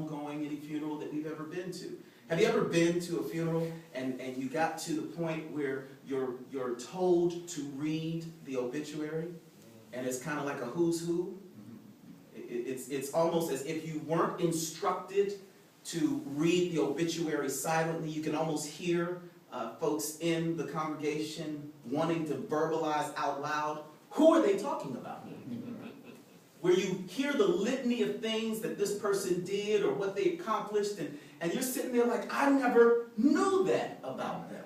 going any funeral that we've ever been to. Have you ever been to a funeral and you got to the point where you're told to read the obituary, and it's kind of like a who's who? It's almost as if you weren't instructed to read the obituary silently. You can almost hear folks in the congregation wanting to verbalize out loud, who are they talking about? Where you hear the litany of things that this person did or what they accomplished, and you're sitting there like, I never knew that about them.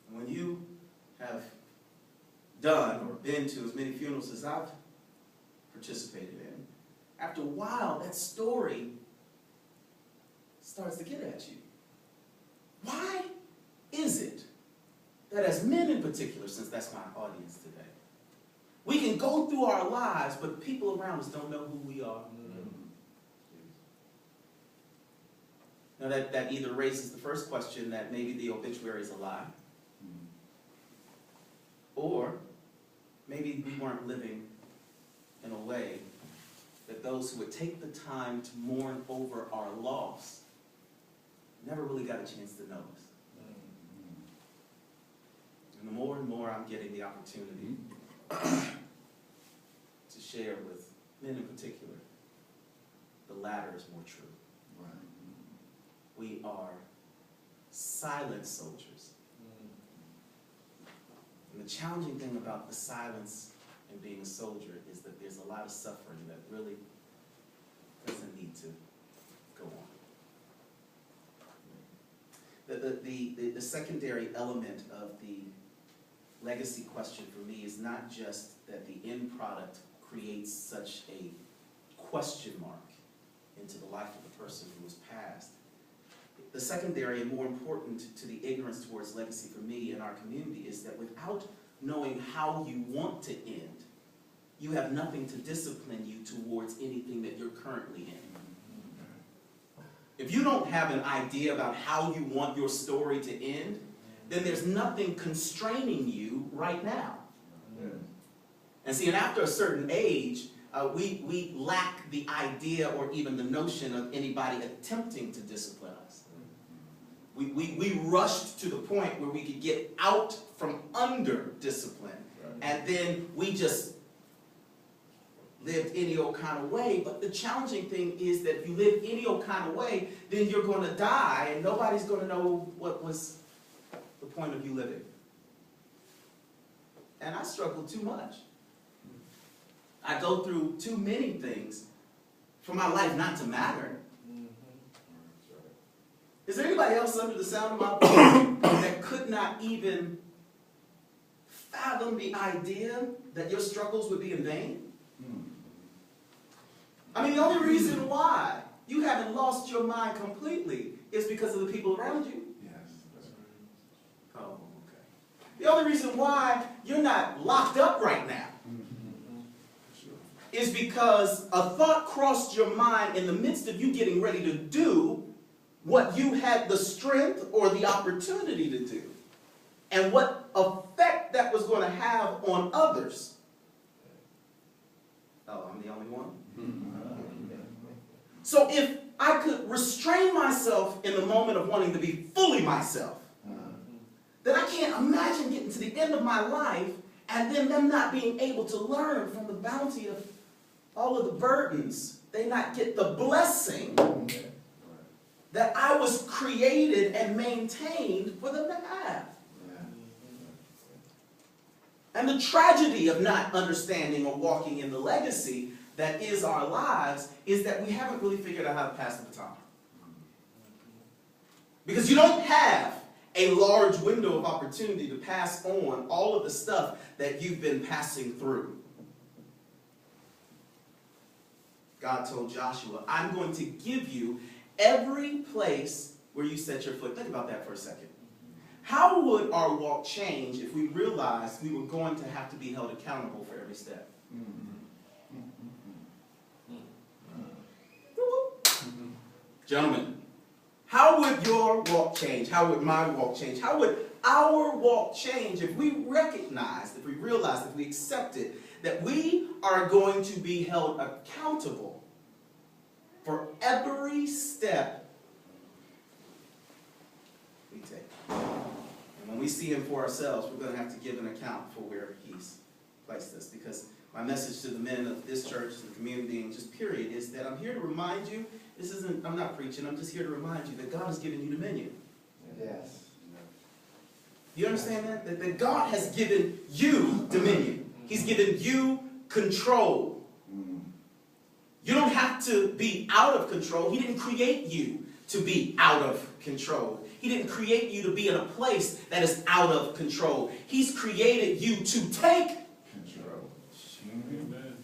And when you have done or been to as many funerals as I've participated in, after a while, that story starts to get at you. Why is it that as men in particular, since that's my audience today, we can go through our lives, but people around us don't know who we are? Now that either raises the first question that maybe the obituary is a lie, or maybe we weren't living in a way that those who would take the time to mourn over our loss never really got a chance to know us. And the more and more I'm getting the opportunity to share with men in particular, the latter is more true. Right. We are silent soldiers. And the challenging thing about the silence and being a soldier is that there's a lot of suffering that really doesn't need to go on. The secondary element of the legacy question for me is not just that the end product creates such a question mark into the life of the person who was passed. The secondary and more important to the ignorance towards legacy for me in our community is that without knowing how you want to end, you have nothing to discipline you towards anything that you're currently in. If you don't have an idea about how you want your story to end, then there's nothing constraining you right now. And see, and after a certain age, we lack the idea or even the notion of anybody attempting to discipline us. We rushed to the point where we could get out from under discipline, and then we just lived any old kind of way. But the challenging thing is that if you live any old kind of way, then you're going to die, and nobody's going to know what was the point of you living. And I struggle too much. I go through too many things for my life not to matter. Is there anybody else under the sound of my voice that could not even fathom the idea that your struggles would be in vain? I mean, the only reason why you haven't lost your mind completely is because of the people around you. Yes, that's right. Oh, okay. The only reason why you're not locked up right now is because a thought crossed your mind in the midst of you getting ready to do what you had the strength or the opportunity to do, and what effect that was going to have on others. Oh, I'm the only one? So if I could restrain myself in the moment of wanting to be fully myself, then I can't imagine getting to the end of my life and then them not being able to learn from the bounty of all of the burdens. They not get the blessing that I was created and maintained for them to have. And the tragedy of not understanding or walking in the legacy that is our lives is that we haven't really figured out how to pass the baton. Because you don't have a large window of opportunity to pass on all of the stuff that you've been passing through. God told Joshua, I'm going to give you every place where you set your foot. Think about that for a second. How would our walk change if we realized we were going to have to be held accountable for every step? Gentlemen, how would your walk change? How would my walk change? How would our walk change if we recognized, if we realized, if we accepted that we are going to be held accountable every step we take. And when we see him for ourselves, we're going to have to give an account for where he's placed us. Because my message to the men of this church, the community, and just period, is that I'm here to remind you, I'm not preaching, I'm just here to remind you that God has given you dominion. Yes. You understand that? That God has given you dominion. He's given you control. You don't have to be out of control. He didn't create you to be out of control. He didn't create you to be in a place that is out of control. He's created you to take control. Amen.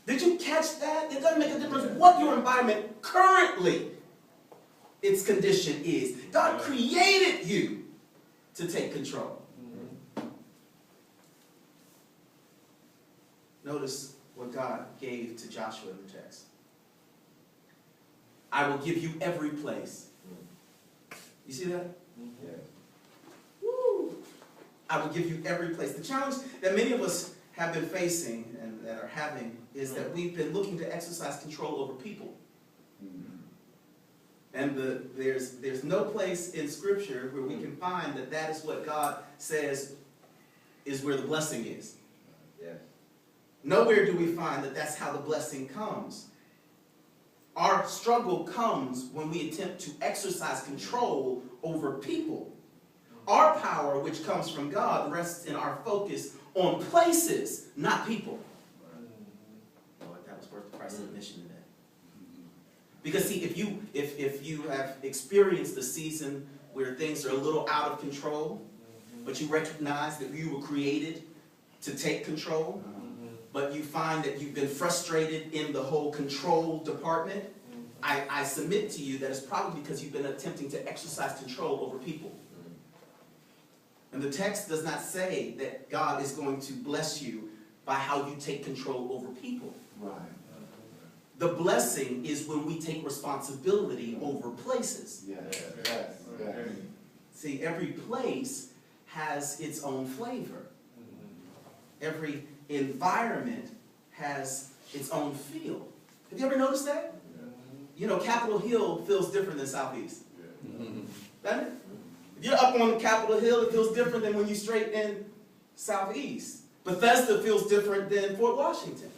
Did you catch that? It doesn't make a difference what your environment currently, its condition is. God created you to take control. Notice what God gave to Joshua in the text. I will give you every place. You see that? Yes. Woo! I will give you every place. The challenge that many of us have been facing and that are having is that we've been looking to exercise control over people. And there's no place in Scripture where we can find that that is what God says is where the blessing is. Yes. Nowhere do we find that that's how the blessing comes. Our struggle comes when we attempt to exercise control over people. Our power, which comes from God, rests in our focus on places, not people. Lord, that was worth the price of admission today. Because see, if you have experienced a season where things are a little out of control, but you recognize that you were created to take control, but you find that you've been frustrated in the whole control department, I submit to you that it's probably because you've been attempting to exercise control over people. And the text does not say that God is going to bless you by how you take control over people. Right. The blessing is when we take responsibility over places. Yes. Yes. Yes. See, every place has its own flavor. Every environment has its own feel. Have you ever noticed that? You know, Capitol Hill feels different than Southeast. Doesn't it? If you're up on Capitol Hill, it feels different than when you're straight in Southeast. Bethesda feels different than Fort Washington.